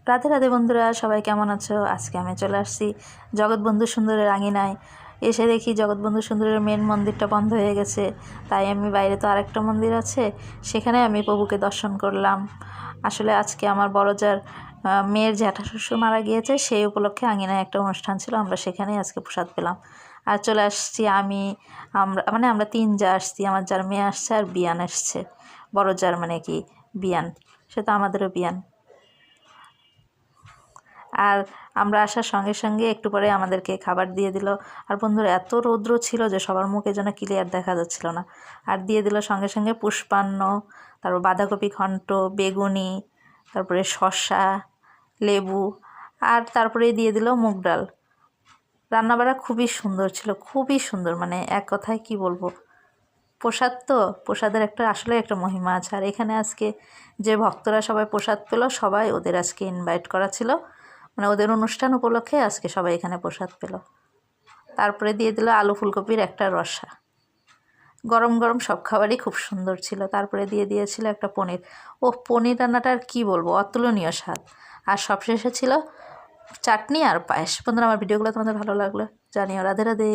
রাধে রাধে বন্ধুরা, সবাই কেমন আছো? আজকে আমি চলে আসছি জগৎবন্ধু সুন্দরের আঙিনায়। এসে দেখি জগৎবন্ধু সুন্দরের মেন মন্দিরটা বন্ধ হয়ে গেছে। তাই আমি বাইরে তো আরেকটা মন্দির আছে, সেখানে আমি প্রভুকে দর্শন করলাম। আসলে আজকে আমার বড়জার মেয়ের জ্যাঠা শ্বশুর মারা গিয়েছে, সেই উপলক্ষে আঙিনায় একটা অনুষ্ঠান ছিল, আমরা সেখানেই আজকে প্রসাদ পেলাম। আর চলে আসছি আমরা তিন যা আসছি, আমার যার মেয়ে আসছে আর বিয়ান আসছে। বড়জার মানে কি বিয়ান, সে তো আমাদেরও বিয়ান। আর আমরা আসার সঙ্গে সঙ্গে একটু পরে আমাদেরকে খাবার দিয়ে দিল। আর বন্ধুরা, এত রৌদ্র ছিল যে সবার মুখে যেন ক্লিয়ার দেখা যাচ্ছিল না। আর দিয়ে দিল সঙ্গে সঙ্গে পুষ্পান্ন, তারপর বাঁধাকপি ঘন্ট, বেগুনি, তারপরে শসা, লেবু, আর তারপরে দিয়ে দিল মুগ ডাল। রান্নাবাড়া খুবই সুন্দর ছিল, খুবই সুন্দর, মানে এক কথায় কি বলবো। প্রসাদ তো, প্রসাদের আসলে একটা মহিমা আছে। আর এখানে আজকে যে ভক্তরা সবাই প্রসাদ পেল, সবাই ওদের আজকে ইনভাইট করা ছিল, মানে ওদের অনুষ্ঠান উপলক্ষে আজকে সবাই এখানে প্রসাদ পেল। তারপরে দিয়ে দিল আলু ফুলকপির একটা রসা। গরম গরম সব খাবারই খুব সুন্দর ছিল। তারপরে দিয়ে দিয়েছিল একটা পনির। ও পনির রান্নাটা আর কী বলবো, অতুলনীয় স্বাদ। আর সবশেষে ছিল চাটনি আর পায়েস। বন্ধুরা, আমার ভিডিওগুলো তোমাদের ভালো লাগলো জানিও। রাধে রাধে।